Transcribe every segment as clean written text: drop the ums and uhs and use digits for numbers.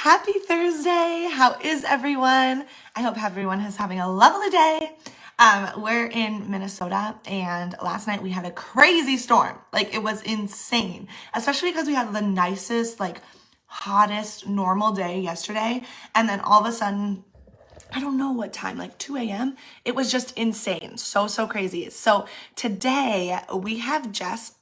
Happy Thursday. How is everyone? I hope everyone is having a lovely day. We're in Minnesota, and last night we had a crazy storm. Like, it was insane, especially because we had the nicest, hottest normal day yesterday. And then all of a sudden, I don't know what time, like 2 a.m. It was just insane. So crazy. So today we have Jess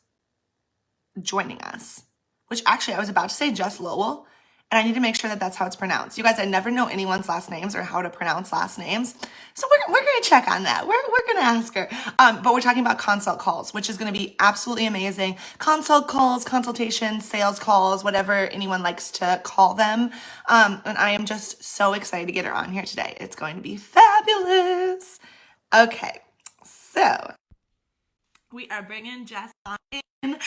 joining us, which actually I was about to say Jess Lowell, and I need to make sure that that's how it's pronounced. You guys, I never know anyone's last names or how to pronounce last names. So we're going to check on that. We're going to ask her. But we're talking about consult calls, which is going to be absolutely amazing. Consult calls, consultations, sales calls, whatever anyone likes to call them. And I am just so excited to get her on here today. It's going to be fabulous. Okay, so we are bringing Jess on in.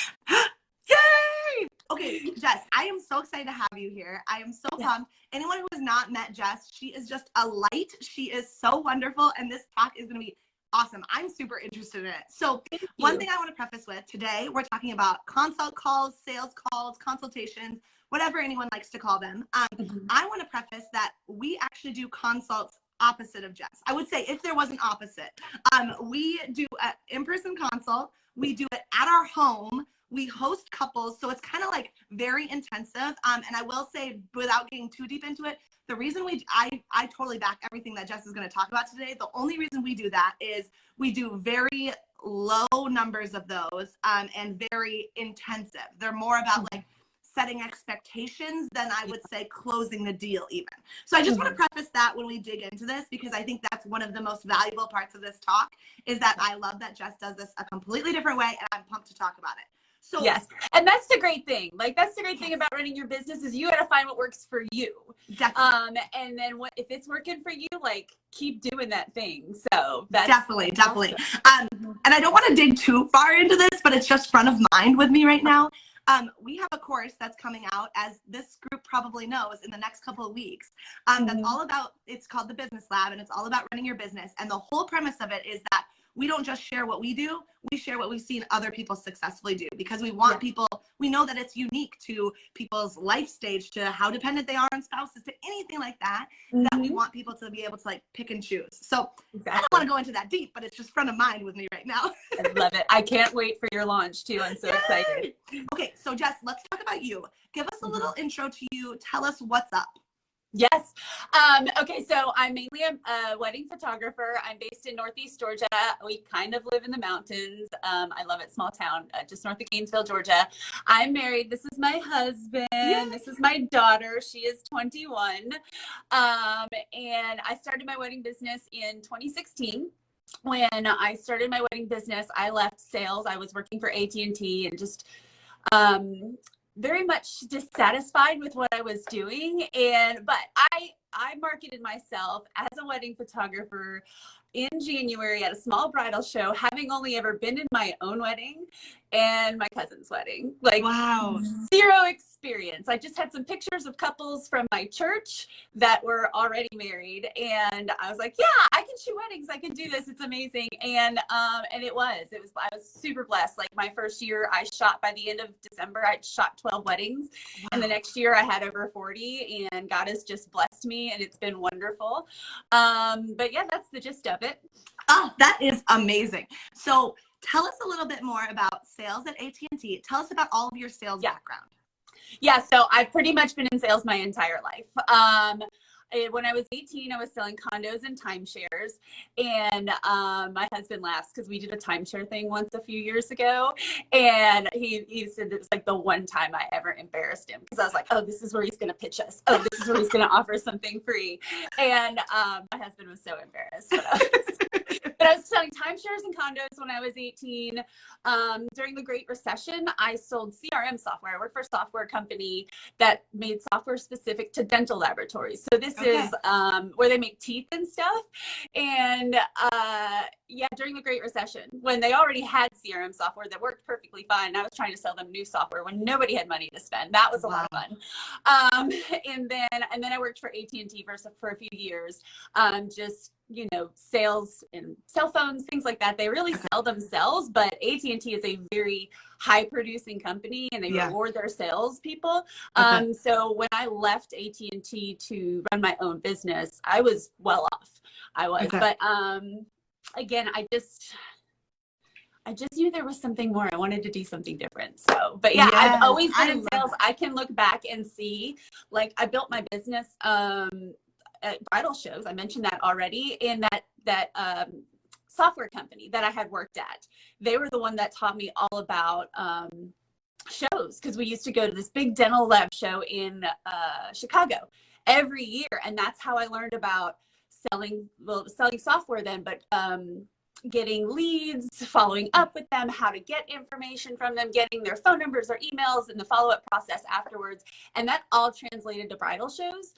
Yay! Okay, Jess, I am so excited to have you here. I am so pumped. Anyone who has not met Jess, she is just a light. She is so wonderful, and this talk is going to be awesome. I'm super interested in it. So one thing I want to preface with today, we're talking about consult calls, sales calls, consultations, whatever anyone likes to call them. I want to preface that we actually do consults opposite of Jess. I would say if there was an opposite, we do an in-person consult. We do it at our home. We host couples, so it's kind of like very intensive. And I will say, without getting too deep into it, the reason I totally back everything that Jess is going to talk about today. The only reason we do that is we do very low numbers of those and very intensive. They're more about like setting expectations than I would say closing the deal even. So I just want to preface that when we dig into this, because I think that's one of the most valuable parts of this talk, is that I love that Jess does this a completely different way, and I'm pumped to talk about it. So yes, and that's the great thing. Like, that's the great thing about running your business, is you got to find what works for you. Definitely. And then if it's working for you, like, keep doing that thing. So that's definitely. Awesome. And I don't want to dig too far into this, but it's just front of mind with me right now. We have a course that's coming out, as this group probably knows, in the next couple of weeks. That's all about, it's called the Business Lab, and it's all about running your business. And the whole premise of it is that we don't just share what we do, we share what we've seen other people successfully do, because we want people, we know that it's unique to people's life stage, to how dependent they are on spouses, to anything like that, that we want people to be able to like pick and choose. So I don't want to go into that deep, but it's just front of mind with me right now. I love it. I can't wait for your launch too. I'm so excited. Okay, so Jess, let's talk about you. Give us a little intro to you. Tell us what's up. Yes. Okay, so I'm mainly a wedding photographer. I'm based in Northeast Georgia. We kind of live in the mountains. I love it. Small town, just north of Gainesville, Georgia. I'm married. This is my husband. Yay. This is my daughter. She is 21. And I started my wedding business in 2016. When I started my wedding business, I left sales. I was working for AT&T and just very much dissatisfied with what I was doing. But I marketed myself as a wedding photographer in January at a small bridal show, having only ever been in my own wedding and my cousin's wedding. Like, wow, zero experience. I just had some pictures of couples from my church that were already married, and I was like, yeah, I can shoot weddings. I can do this. It's amazing. And I was super blessed. Like, my first year, I shot, by the end of December, I shot 12 weddings. Wow. And the next year I had over 40, and God has just blessed me, and it's been wonderful. But yeah, that's the gist of it. Oh, that is amazing. So tell us a little bit more about sales at AT&T. Tell us about all of your sales background. Yeah, so I've pretty much been in sales my entire life. When I was 18, I was selling condos and timeshares, and my husband laughs because we did a timeshare thing once a few years ago, and he said it was like the one time I ever embarrassed him, because I was like, oh, this is where he's going to pitch us. Oh, this is where he's going to offer something free. And my husband was so embarrassed. But I was selling timeshares and condos when I was 18. During the Great Recession, I sold CRM software. I worked for a software company that made software specific to dental laboratories. So this is where they make teeth and stuff. And during the Great Recession, when they already had CRM software that worked perfectly fine, I was trying to sell them new software when nobody had money to spend. That was a lot of fun. And then I worked for AT&T for a few years, just sales and cell phones, things like that. They really sell themselves, but AT&T is a very high producing company and they reward their salespeople. So when I left AT&T to run my own business, I was well off. But again, I just knew there was something more. I wanted to do something different. So, but yeah, I've always been in sales. I can look back and see, like, I built my business at bridal shows. I mentioned that already. In that software company that I had worked at, they were the one that taught me all about shows, because we used to go to this big dental lab show in Chicago every year, and that's how I learned about selling software then, but getting leads, following up with them, how to get information from them, getting their phone numbers or emails, and the follow-up process afterwards. And that all translated to bridal shows.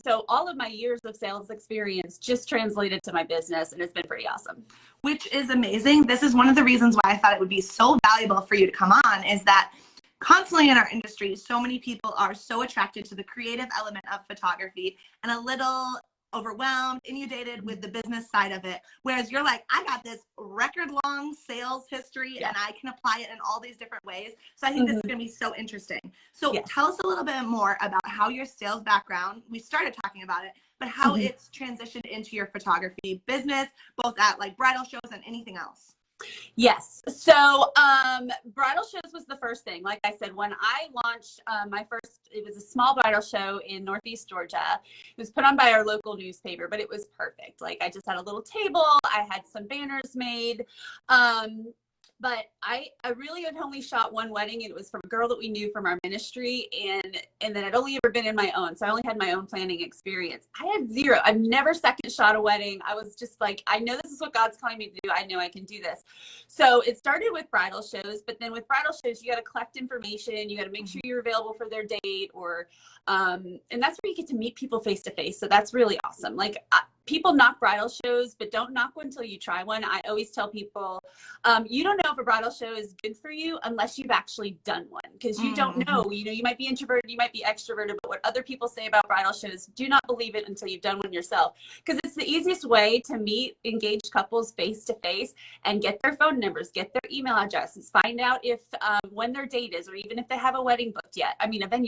So all of my years of sales experience just translated to my business, and it's been pretty awesome. Which is amazing. This is one of the reasons why I thought it would be so valuable for you to come on, is that constantly in our industry, so many people are so attracted to the creative element of photography and a little overwhelmed, inundated with the business side of it. Whereas you're like, I got this record long sales history and I can apply it in all these different ways. So I think this is going to be so interesting. So tell us a little bit more about how your sales background, we started talking about it, but how it's transitioned into your photography business, both at like bridal shows and anything else. Yes. So bridal shows was the first thing. Like I said, when I launched it was a small bridal show in Northeast Georgia. It was put on by our local newspaper, but it was perfect. Like, I just had a little table. I had some banners made. But I really had only shot one wedding, and it was from a girl that we knew from our ministry, and then I'd only ever been in my own. So I only had my own planning experience. I had zero. I've never second shot a wedding. I was just like, I know this is what God's calling me to do. I know I can do this. So it started with bridal shows, but then with bridal shows, you got to collect information. You got to make sure you're available for their date, or and that's where you get to meet people face to face. So that's really awesome. Like, people knock bridal shows, but don't knock one until you try one. I always tell people, you don't know if a bridal show is good for you unless you've actually done one, because you don't know. You might be introverted, you might be extroverted, but what other people say about bridal shows, do not believe it until you've done one yourself, because it's the easiest way to meet engaged couples face to face and get their phone numbers, get their email addresses, find out if when their date is, or even if they have a venue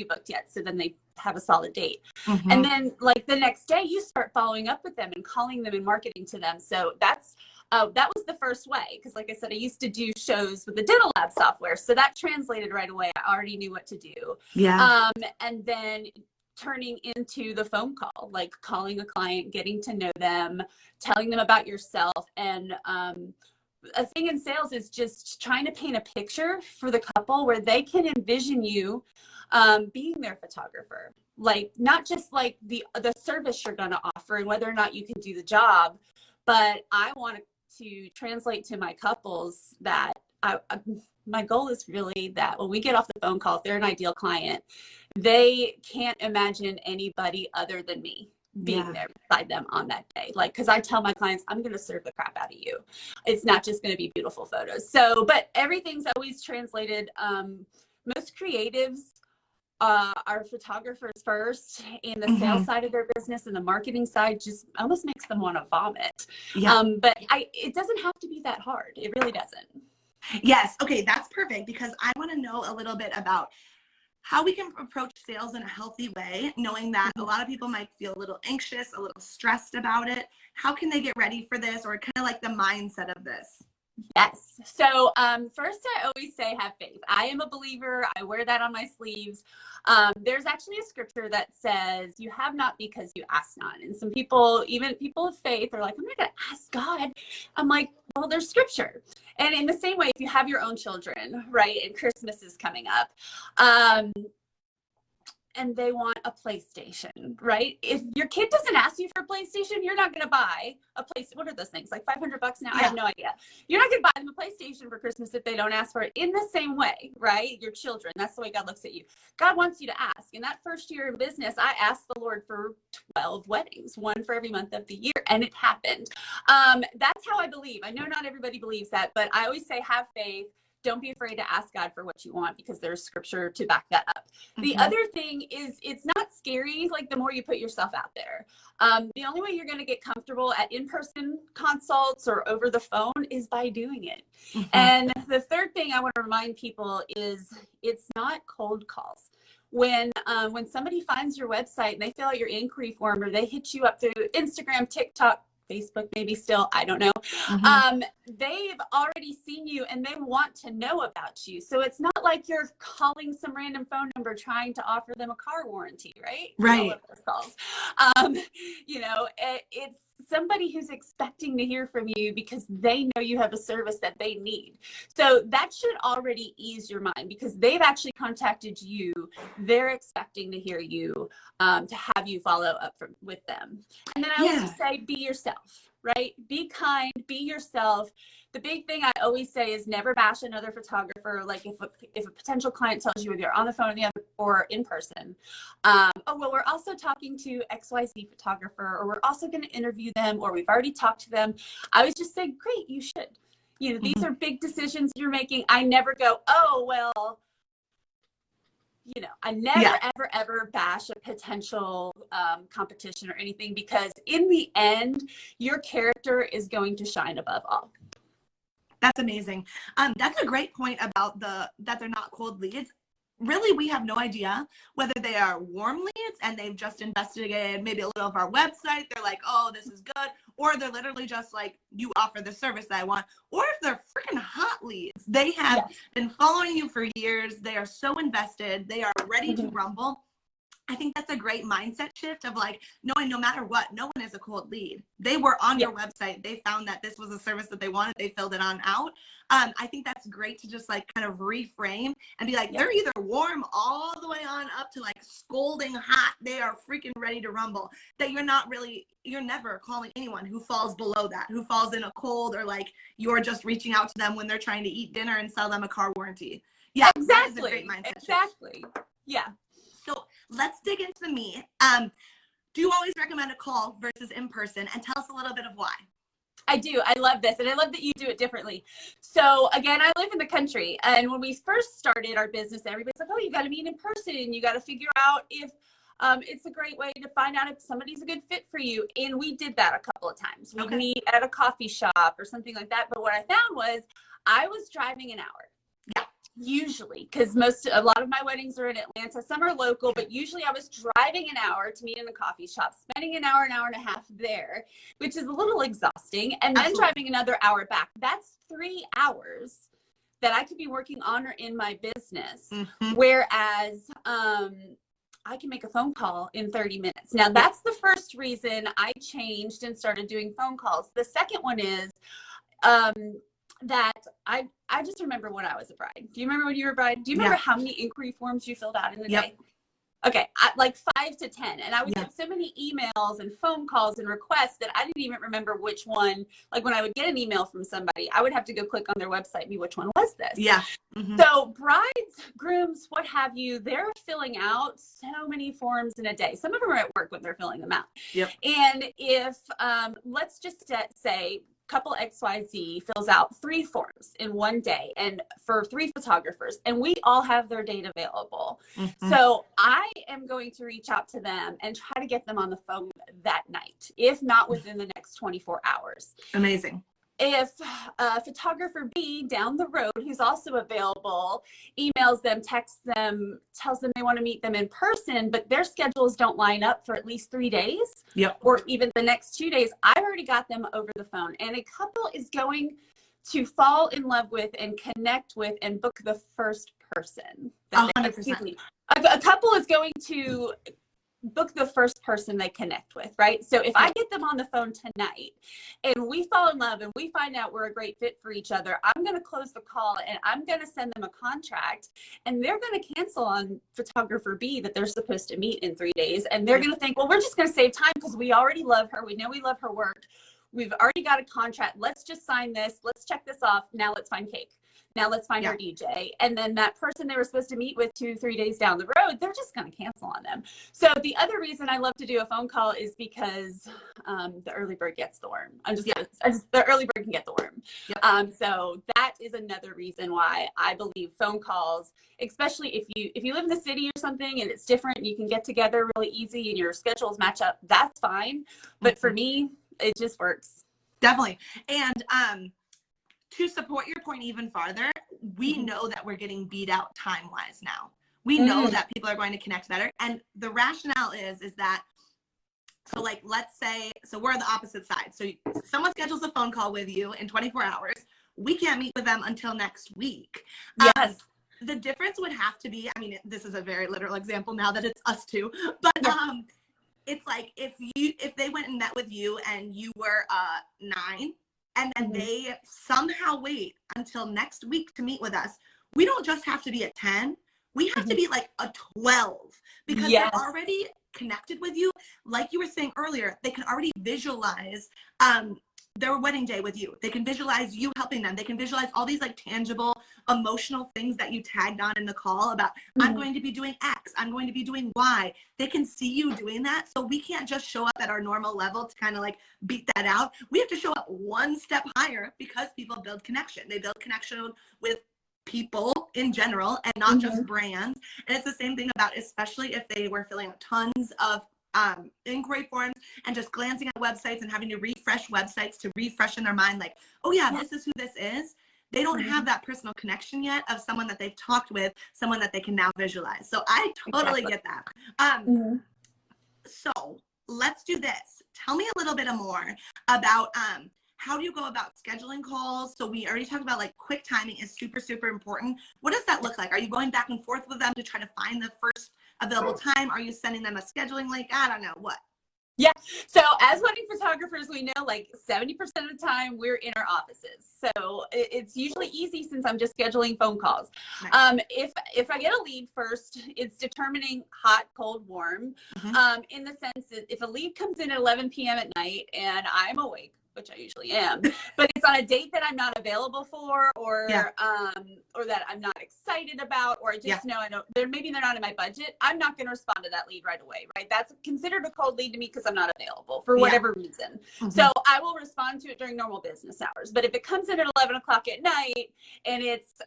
booked yet, so then they have a solid date. And then, like, the next day you start following up with them and calling them and marketing to them. So that was the first way, because like I said, I used to do shows with the dental lab software, so that translated right away. I already knew what to do. And then turning into the phone call, like calling a client, getting to know them, telling them about yourself. And a thing in sales is just trying to paint a picture for the couple where they can envision you being their photographer. Like, not just like the service you're going to offer and whether or not you can do the job, but I want to translate to my couples that my goal is really that when we get off the phone call, if they're an ideal client, they can't imagine anybody other than me being there beside them on that day. Like, because I tell my clients, I'm going to serve the crap out of you. It's not just going to be beautiful photos. So, but everything's always translated. Most creatives are photographers first, and the sales side of their business and the marketing side just almost makes them want to vomit. But it doesn't have to be that hard. It really doesn't. Yes. Okay. That's perfect, because I want to know a little bit about how we can approach sales in a healthy way, knowing that a lot of people might feel a little anxious, a little stressed about it. How can they get ready for this, or kind of like the mindset of this? Yes. So first, I always say have faith. I am a believer. I wear that on my sleeves. There's actually a scripture that says you have not because you ask not. And some people, even people of faith, are like, I'm not going to ask God. I'm like, well, there's scripture. And in the same way, if you have your own children, right, and Christmas is coming up, and they want a PlayStation, right? If your kid doesn't ask you for a PlayStation, you're not going to buy a PlayStation. What are those things? Like $500 now? I have no idea. You're not going to buy them a PlayStation for Christmas if they don't ask for it. In the same way, right? Your children, that's the way God looks at you. God wants you to ask. In that first year in business, I asked the Lord for 12 weddings, one for every month of the year, and it happened. That's how I believe. I know not everybody believes that, but I always say have faith. don't be afraid to ask God for what you want, because there's scripture to back that up. The Mm-hmm. other thing is, it's not scary. Like, the more you put yourself out there, the only way you're going to get comfortable at in-person consults or over the phone is by doing it. Mm-hmm. And the third thing I want to remind people is, it's not cold calls. When somebody finds your website and they fill out your inquiry form, or they hit you up through Instagram, TikTok, Facebook, maybe still, I don't know. Mm-hmm. They've already seen you and they want to know about you. So it's not like you're calling some random phone number trying to offer them a car warranty, right? Right. All of those calls. It's somebody who's expecting to hear from you because they know you have a service that they need. So that should already ease your mind, because they've actually contacted you. They're expecting to hear you, to have you follow up with them. And then I always just say, be yourself, right? Be kind, be yourself. The big thing I always say is never bash another photographer. Like, if a potential client tells you, whether you're on the phone or in person, oh, well, we're also talking to XYZ photographer, or we're also going to interview them, or we've already talked to them. I always just say, great, you should. You know, these are big decisions you're making. I never go, oh, well, you know, I never, ever bash a potential competition or anything, because in the end, your character is going to shine above all. That's amazing. That's a great point about that they're not cold leads. Really, we have no idea whether they are warm leads and they've just investigated maybe a little of our website. They're like, oh, this is good. Or they're literally just like, you offer the service that I want. Or if they're freaking hot leads, they have been following you for years. They are so invested. They are ready to rumble. I think that's a great mindset shift of like, knowing no matter what, no one is a cold lead. They were on your website. They found that this was a service that they wanted. They filled it on out. I think that's great to just like kind of reframe and be like, they're either warm all the way on up to like scolding hot. They are freaking ready to rumble. That you're never calling anyone who falls below that, who falls in a cold, or like you're just reaching out to them when they're trying to eat dinner and sell them a car warranty. Yeah, exactly. That is a great mindset Exactly. shift. Yeah. So let's dig into the meat. Do you always recommend a call versus in person? And tell us a little bit of why. I do. I love this. And I love that you do it differently. So again, I live in the country. And when we first started our business, everybody's like, oh, you got to meet in person. You got to figure out if it's a great way to find out if somebody's a good fit for you. And we did that a couple of times. We'd meet at a coffee shop or something like that. But what I found was I was driving an hour. Yeah. Usually, because a lot of my weddings are in Atlanta. Some are local, but usually I was driving an hour to meet in a coffee shop, spending an hour and a half there, which is a little exhausting, and then driving another hour back. That's 3 hours that I could be working on or in my business. Whereas I can make a phone call in 30 minutes. Now, that's the first reason I changed and started doing phone calls. The second one is that I just remember when I was a bride. Do you remember when you were a bride? Do you remember how many inquiry forms you filled out in a day? Okay, like 5 to 10. And I would get so many emails and phone calls and requests that I didn't even remember which one. Like, when I would get an email from somebody, I would have to go click on their website and be, which one was this? Yeah. So brides, grooms, what have you, they're filling out so many forms in a day. Some of them are at work when they're filling them out. And if, let's just say, couple XYZ fills out 3 forms in one day, and for 3 photographers, and we all have their date available. So I am going to reach out to them and try to get them on the phone that night, if not within the next 24 hours. Amazing. If photographer B down the road, who's also available, emails them, texts them, tells them they want to meet them in person, but their schedules don't line up for at least 3 days, or even the next 2 days, I've already got them over the phone. And a couple is going to fall in love with and connect with and book the first person. A couple is going to book the first person they connect with, right? So if I get them on the phone tonight and we fall in love and we find out we're a great fit for each other, I'm going to close the call and I'm going to send them a contract, and they're going to cancel on photographer B that they're supposed to meet in 3 days. And they're going to think, well, we're just going to save time because we already love her. We know we love her work. We've already got a contract. Let's just sign this. Let's check this off. Now let's find cake. Now let's find Yeah. our DJ. And then that person they were supposed to meet with 2-3 days down the road, they're just going to cancel on them. So the other reason I love to do a phone call is because the early bird gets the worm. The early bird can get the worm. Yep. So that is another reason why I believe phone calls, especially if you live in the city or something and it's different, you can get together really easy and your schedules match up, that's fine. But for me, it just works. Definitely. And to support your point even farther, we know that we're getting beat out time-wise now. We know that people are going to connect better. And the rationale is that, so like, let's say, so we're on the opposite side. So someone schedules a phone call with you in 24 hours. We can't meet with them until next week. Yes. The difference would have to be, I mean, this is a very literal example now that it's us two, but it's like if they went and met with you and you were 9 and then they somehow wait until next week to meet with us, we don't just have to be at 10, we have to be like a 12 because they're already connected with you. Like you were saying earlier, they can already visualize their wedding day with you. They can visualize you helping them. They can visualize all these like tangible, emotional things that you tagged on in the call about, I'm going to be doing X, I'm going to be doing Y. They can see you doing that. So we can't just show up at our normal level to kind of like beat that out. We have to show up one step higher because people build connection. They build connection with people in general and not just brands. And it's the same thing about, especially if they were filling out tons of inquiry forms and just glancing at websites and having to refresh websites to refresh in their mind, like, oh yeah, this is who this is. They don't have that personal connection yet of someone that they've talked with, someone that they can now visualize. So I totally get that. So let's do this. Tell me a little bit more about how do you go about scheduling calls? So we already talked about like quick timing is super, super important. What does that look like? Are you going back and forth with them to try to find the first available time? Are you sending them a scheduling link? I don't know what. Yeah. So as wedding photographers, we know like 70% of the time we're in our offices. So it's usually easy since I'm just scheduling phone calls. Nice. If I get a lead first, it's determining hot, cold, warm. In the sense that if a lead comes in at 11 p.m. at night and I'm awake, which I usually am, but it's on a date that I'm not available for, or that I'm not excited about, or I just know maybe they're not in my budget, I'm not going to respond to that lead right away, right? That's considered a cold lead to me because I'm not available for whatever reason. So I will respond to it during normal business hours. But if it comes in at 11 o'clock at night and it's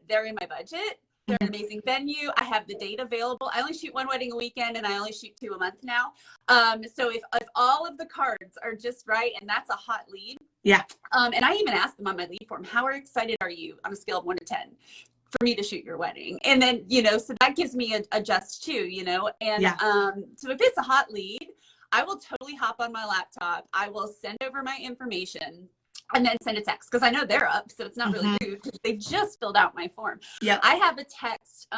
they're in my budget, they're an amazing venue, I have the date available. I only shoot one wedding a weekend and I only shoot 2 a month now. So if all of the cards are just right and that's a hot lead. And I even asked them on my lead form, how excited are you on a scale of 1 to 10 for me to shoot your wedding? And then, so that gives me a just too, and so if it's a hot lead, I will totally hop on my laptop. I will send over my information and then send a text because I know they're up, so it's not really rude because they just filled out my form. I have a text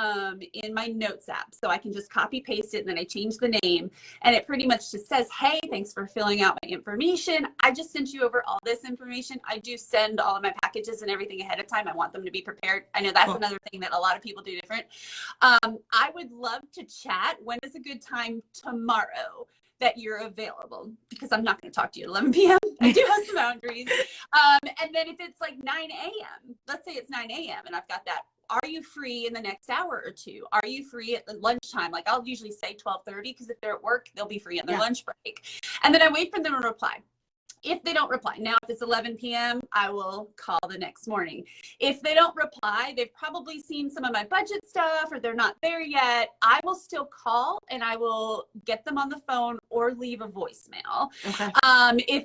in my notes app, so I can just copy paste it and then I change the name and it pretty much just says, hey, thanks for filling out my information. I just sent you over all this information. I do send all of my packages and everything ahead of time. I want them to be prepared. I know that's another thing that a lot of people do different. I would love to chat. When is a good time tomorrow that you're available? Because I'm not going to talk to you at 11 p.m. I do have some boundaries. And then if it's like 9 a.m., let's say it's 9 a.m. and I've got that, are you free in the next hour or two? Are you free at lunchtime? Like I'll usually say 12:30 because if they're at work, they'll be free on their lunch break. And then I wait for them to reply. If they don't reply, now if it's 11 p.m., I will call the next morning. If they don't reply, they've probably seen some of my budget stuff or they're not there yet. I will still call and I will get them on the phone or leave a voicemail.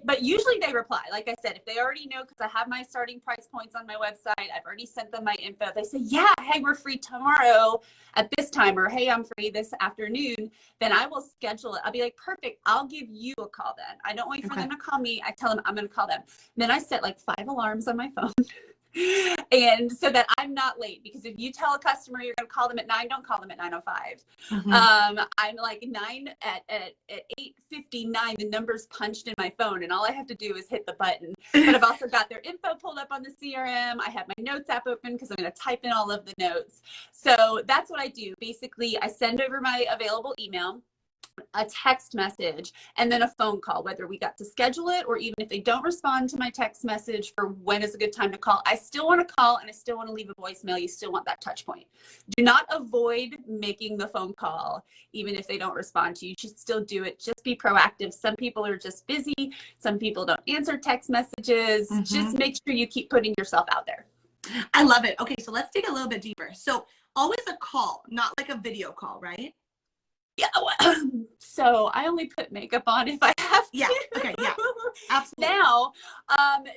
But usually they reply. Like I said, if they already know, because I have my starting price points on my website, I've already sent them my info. They say, yeah, hey, we're free tomorrow at this time, or hey, I'm free this afternoon. Then I will schedule it. I'll be like, perfect. I'll give you a call then. I don't wait for them to call me. I tell them I'm going to call them. Then I set like 5 alarms on my phone. And so that I'm not late, because if you tell a customer you're going to call them at 9, don't call them at 9:05. I'm like 9 at 8:59, the number's punched in my phone and all I have to do is hit the button. But I've also got their info pulled up on the CRM. I have my notes app open because I'm going to type in all of the notes. So that's what I do. Basically, I send over my available email. a text message, and then a phone call, whether we got to schedule it or even if they don't respond to my text message for when is a good time to call, I still want to call and I still want to leave a voicemail. You still want that touch point. Do not avoid making the phone call, even if they don't respond to you. You should still do it. Just be proactive. Some people are just busy. Some people don't answer text messages. Just make sure you keep putting yourself out there. I love it. Okay, so let's dig a little bit deeper. So always a call, not like a video call, right? Yeah. So I only put makeup on if I have to. Yeah. Okay. Yeah. Absolutely. Now,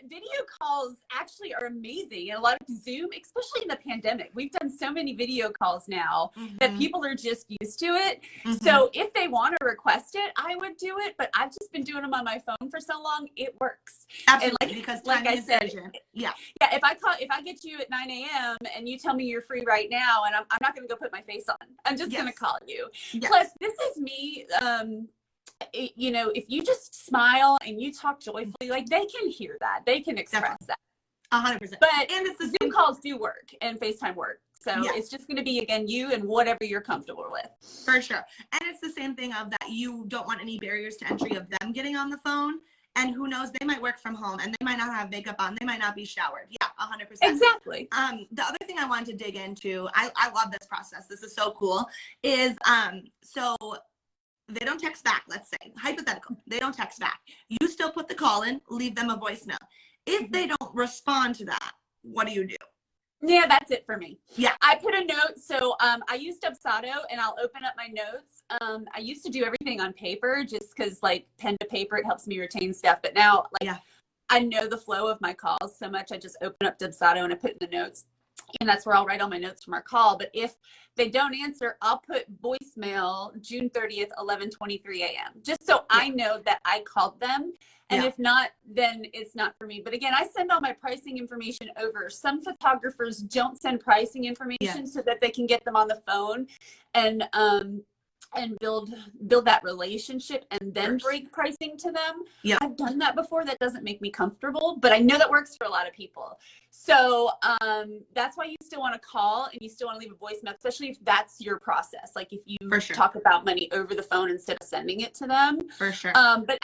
video calls actually are amazing. And a lot of Zoom, especially in the pandemic, we've done so many video calls now that people are just used to it. So if they want to request it, I would do it. But I've just been doing them on my phone for so long, it works. Absolutely. And Because like I said, yeah. If I get you at 9 a.m. and you tell me you're free right now, and I'm not going to go put my face on, I'm just going to call you. Yes. Plus, this is me. You know, if you just smile and you talk joyfully, like they can hear that, they can express that. 100%. But and it's the Zoom calls do work and FaceTime work. So it's just going to be, again, you and whatever you're comfortable with. For sure. And it's the same thing of that you don't want any barriers to entry of them getting on the phone. And who knows, they might work from home and they might not have makeup on. They might not be showered. Yeah, 100%. Exactly. The other thing I wanted to dig into, I love this process. This is so cool, is so they don't text back, let's say, hypothetical. They don't text back. You still put the call in, leave them a voicemail. If they don't respond to that, what do you do? Yeah, that's it for me. Yeah. I put a note. So I use Dubsado and I'll open up my notes. I used to do everything on paper just because like pen to paper, it helps me retain stuff. But now like I know the flow of my calls so much. I just open up Dubsado and I put in the notes. And that's where I'll write all my notes from our call. But if they don't answer, I'll put voicemail June 30th, 11:23 a.m. just so I know that I called them. And if not, then it's not for me. But again, I send all my pricing information over. Some photographers don't send pricing information so that they can get them on the phone and build that relationship and then break pricing to them. Yeah. I've done that before. That doesn't make me comfortable, but I know that works for a lot of people. So that's why you still want to call and you still want to leave a voicemail, especially if that's your process. Like if you talk about money over the phone instead of sending it to them. For sure. But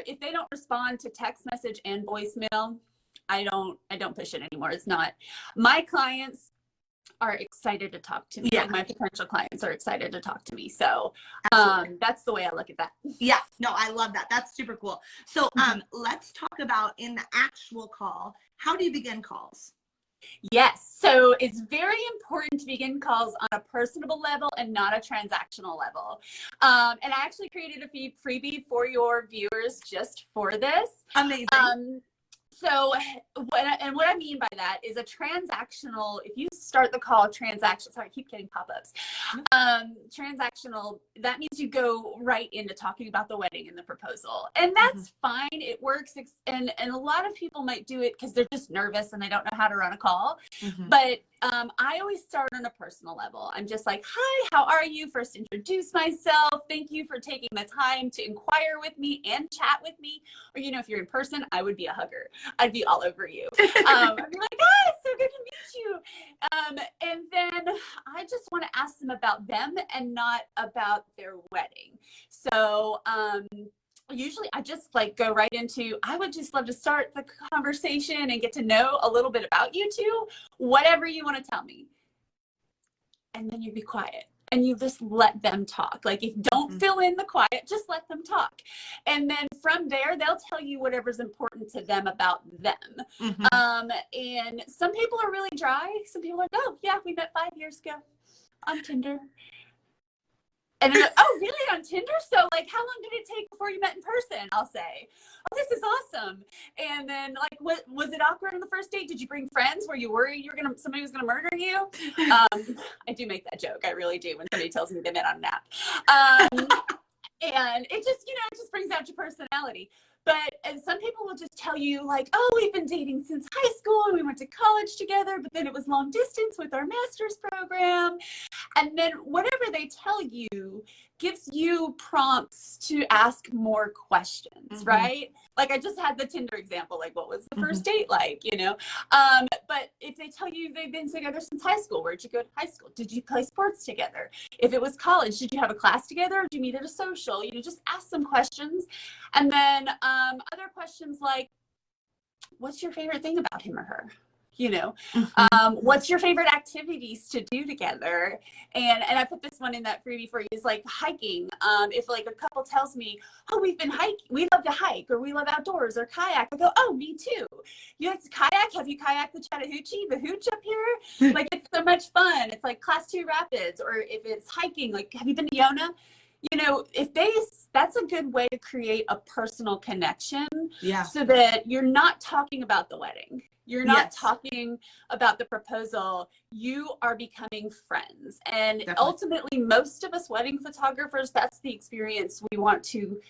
if they don't respond to text message and voicemail, I don't push it anymore. It's not. My clients are excited to talk to me. Yeah. Like my potential clients are excited to talk to me. So that's the way I look at that. Yeah, no, I love that. That's super cool. So let's talk about in the actual call, how do you begin calls? Yes. So it's very important to begin calls on a personable level and not a transactional level. And I actually created a freebie for your viewers just for this. Amazing. So what I mean by that is a transactional, if you start the call transactional, sorry, I keep getting pop-ups. Transactional, that means you go right into talking about the wedding and the proposal. And that's fine. It works. And a lot of people might do it because they're just nervous and they don't know how to run a call. But I always start on a personal level. I'm just like, hi, how are you? First introduce myself. Thank you for taking the time to inquire with me and chat with me. Or, you know, if you're in person, I would be a hugger. I'd be all over you. I'd be like, guys, so good to meet you. And then I just want to ask them about them and not about their wedding. So usually I just like go right into, I would just love to start the conversation and get to know a little bit about you two, whatever you want to tell me. And then you be quiet. And you just let them talk. Like if don't fill in the quiet, just let them talk. And then from there, they'll tell you whatever's important to them about them. And some people are really dry. Some people are like, oh yeah, we met 5 years ago on Tinder. And they're like, oh really, on Tinder? So like, how long did it take before you met in person? I'll say, oh, this is awesome. And then like, what was it awkward on the first date? Did you bring friends? Were you worried somebody was gonna murder you? I do make that joke. I really do when somebody tells me they met on an app. And it just, it just brings out your personality. And some people will just tell you like, oh, we've been dating since high school and we went to college together, but then it was long distance with our master's program. And then whatever they tell you, gives you prompts to ask more questions, right? Like I just had the Tinder example, like what was the first date like, you know? But if they tell you they've been together since high school, where'd you go to high school? Did you play sports together? If it was college, did you have a class together? Or did you meet at a social? You know, just ask some questions. And then other questions like, what's your favorite thing about him or her? You know, what's your favorite activities to do together? And I put this one in that freebie for you, is like hiking. If like a couple tells me, oh, we've been hiking, we love to hike, or we love outdoors, or kayak, I go, oh, me too. You like to kayak? Have you kayaked the Chattahoochee, the hooch up here? Like, it's so much fun. It's like class 2 rapids. Or if it's hiking, like, have you been to Yona? You know, that's a good way to create a personal connection, so that you're not talking about the wedding. You're not talking about the proposal. You are becoming friends. And ultimately, most of us wedding photographers, that's the experience we want to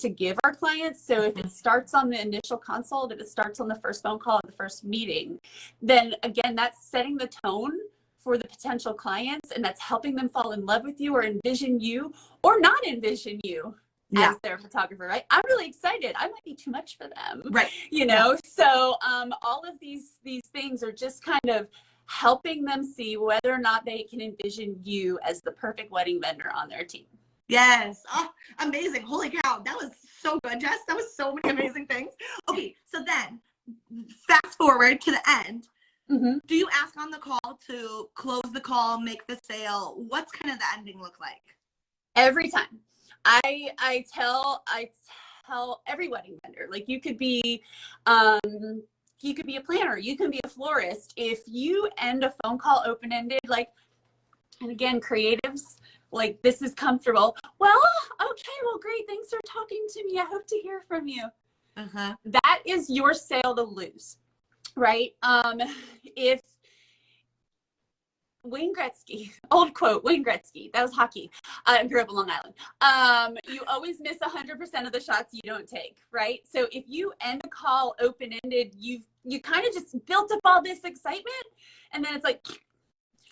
give our clients. So if it starts on the initial consult, if it starts on the first phone call, or the first meeting, then again, that's setting the tone for the potential clients, and that's helping them fall in love with you, or envision you, or not envision you as their photographer, right? I'm really excited. I might be too much for them, right? You know, so all of these things are just kind of helping them see whether or not they can envision you as the perfect wedding vendor on their team. Yes. Oh, amazing. Holy cow. That was so good, Jess. That was so many amazing things. Okay, so then fast forward to the end. Do you ask on the call to close the call, make the sale? What's kind of the ending look like? Every time. I tell every wedding vendor, like you could be a planner, you can be a florist. If you end a phone call open-ended, like, and again, creatives, like, this is comfortable. Well, okay, well, great. Thanks for talking to me. I hope to hear from you. That is your sale to lose, right? If Wayne Gretzky, old quote, Wayne Gretzky, that was hockey. I grew up in Long Island. You always miss 100% of the shots you don't take, right? So if you end a call open-ended, you kind of just built up all this excitement, and then it's like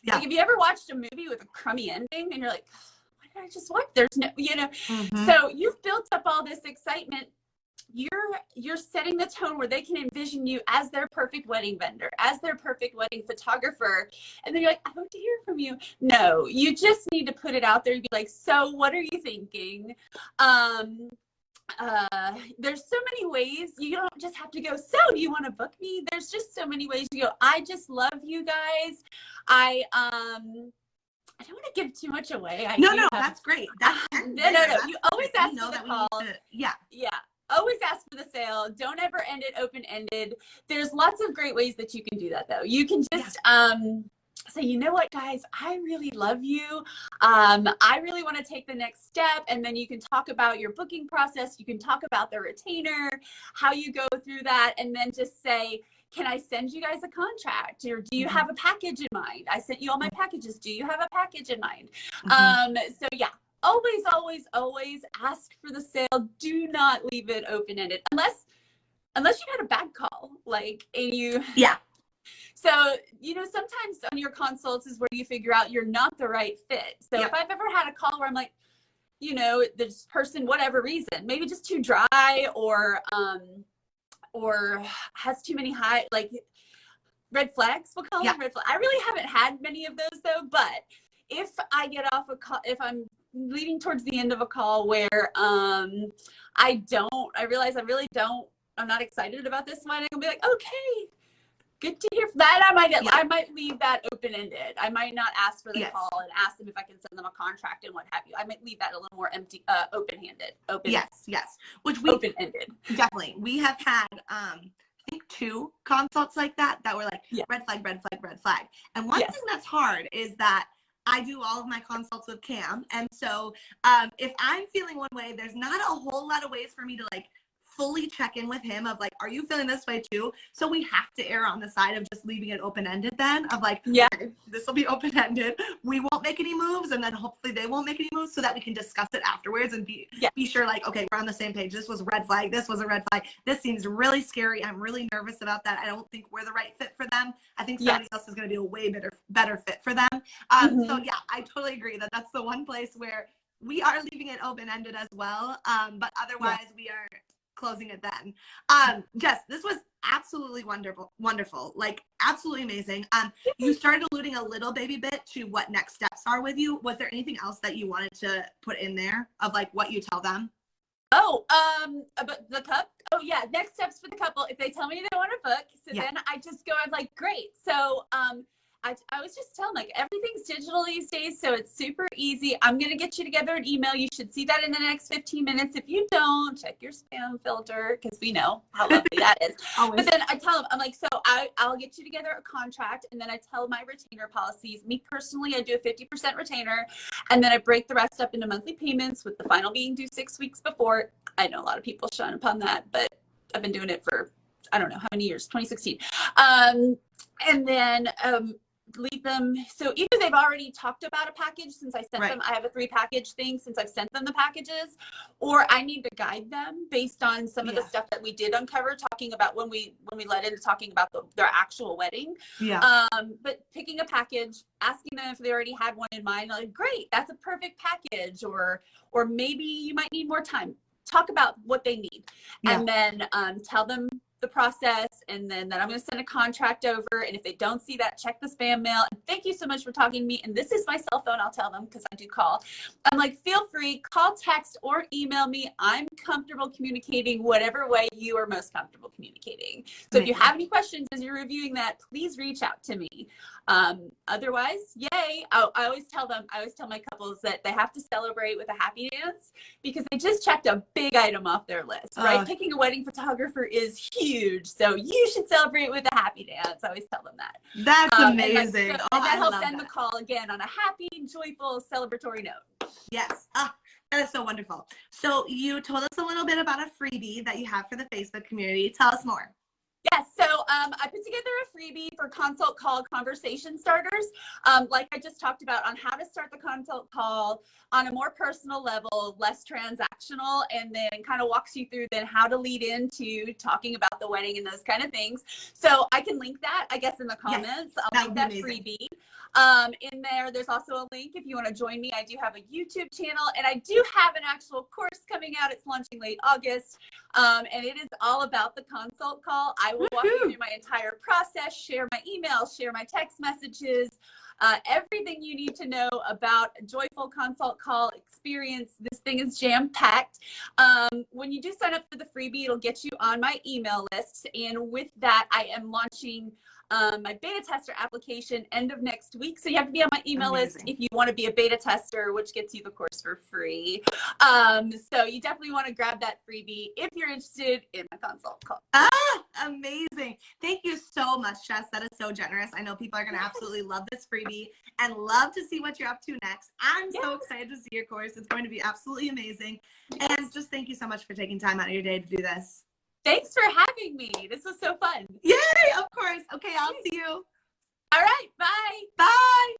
have you ever watched a movie with a crummy ending and you're like, why did I just watch? There's no, you know. So you've built up all this excitement. You're setting the tone where they can envision you as their perfect wedding vendor, as their perfect wedding photographer. And then you're like, I hope to hear from you. No, you just need to put it out there and be like, so what are you thinking? There's so many ways. You don't just have to go, so do you want to book me? There's just so many ways to go, I just love you guys. I don't want to give too much away. No, that's great. That's no. You always ask for the call. Yeah. Always ask for the sale. Don't ever end it open-ended. There's lots of great ways that you can do that, though. You can just say, you know what, guys, I really love you. I really want to take the next step. And then you can talk about your booking process. You can talk about the retainer, how you go through that, and then just say, can I send you guys a contract? Or do you have a package in mind? I sent you all my packages. Do you have a package in mind? So yeah, always ask for the sale. Do not leave it open-ended unless you had a bad call, like, and you So, you know, sometimes on your consults is where you figure out you're not the right fit. So if I've ever had a call where I'm like, you know, this person, whatever reason, maybe just too dry, or has too many high, like, red flags, we'll call them red flags. I really haven't had many of those though, but if I get off a call, if I'm leading towards the end of a call where I realize I'm not excited about this one, I'll be like, okay, good to hear that. I might leave that open-ended. I might not ask for the call and ask them if I can send them a contract and what have you. I might leave that a little more empty, open-handed. Open-ended. Definitely. We have had, I think 2 consults like that were like, red flag, red flag, red flag. And one thing that's hard is that I do all of my consults with Cam. And so if I'm feeling one way, there's not a whole lot of ways for me to like fully check in with him of like, are you feeling this way too? So we have to err on the side of just leaving it open-ended then, of like, okay, this will be open-ended. We won't make any moves, and then hopefully they won't make any moves, so that we can discuss it afterwards and be sure, like, okay, we're on the same page. This was a red flag. This was a red flag. This seems really scary. I'm really nervous about that. I don't think we're the right fit for them. I think somebody else is going to be a way better fit for them. So yeah, I totally agree that that's the one place where we are leaving it open-ended as well. But otherwise we are closing it then. Jess, this was absolutely wonderful, like absolutely amazing. You started alluding a little baby bit to what next steps are with you. Was there anything else that you wanted to put in there of like what you tell them? Oh, about the cup. Oh yeah, next steps for the couple. If they tell me they want to book, so then I just go. I'm like, great. So I was just telling like everything's digital these days, so it's super easy. I'm gonna get you together an email. You should see that in the next 15 minutes. If you don't, check your spam filter because we know how lovely that is. But then I tell them, I'm like, so I'll get you together a contract, and then I tell my retainer policies. Me personally, I do a 50% retainer, and then I break the rest up into monthly payments with the final being due 6 weeks before. I know a lot of people shun upon that, but I've been doing it for I don't know how many years, 2016. And then lead them. So either they've already talked about a package since I sent them, I have a 3-package thing since I've sent them the packages, or I need to guide them based on some of the stuff that we did uncover, talking about when we led into talking about their actual wedding. But picking a package, asking them if they already had one in mind, like, great, that's a perfect package, or maybe you might need more time. Talk about what they need, and then tell them the process, and then that I'm going to send a contract over, and if they don't see that, check the spam mail. And thank you so much for talking to me, and this is my cell phone. I'll tell them because I do call. I'm like, feel free, call, text, or email me. I'm comfortable communicating whatever way you are most comfortable communicating. So if you have any questions as you're reviewing that, please reach out to me. Otherwise, yay. I always tell my couples that they have to celebrate with a happy dance because they just checked a big item off their list, right? Picking a wedding photographer is huge. So you should celebrate with a happy dance. I always tell them that. That's amazing. And that helps end the call again on a happy, joyful, celebratory note. Yes. That is so wonderful. So you told us a little bit about a freebie that you have for the Facebook community. Tell us more. Yes, so I put together a freebie for consult call conversation starters, like I just talked about, on how to start the consult call on a more personal level, less transactional, and then kind of walks you through then how to lead into talking about the wedding and those kind of things. So I can link that, I guess, in the comments. I'll link that freebie. In there's also a link if you want to join me. I do have a YouTube channel, and I do have an actual course coming out. It's launching late August, and it is all about the consult call. I will walk you through my entire process, share my emails, share my text messages, everything you need to know about a joyful consult call experience. This thing is jam-packed. When you do sign up for the freebie, it'll get you on my email list, and with that, I am launching my beta tester application end of next week. So you have to be on my email list if you want to be a beta tester, which gets you the course for free. So you definitely want to grab that freebie if you're interested in my consult call. Amazing. Thank you so much, Jess. That is so generous. I know people are going to absolutely love this freebie and love to see what you're up to next. I'm so excited to see your course. It's going to be absolutely amazing. And just thank you so much for taking time out of your day to do this. Thanks for having me. This was so fun. Yay, of course. Okay, I'll see you. All right, bye. Bye.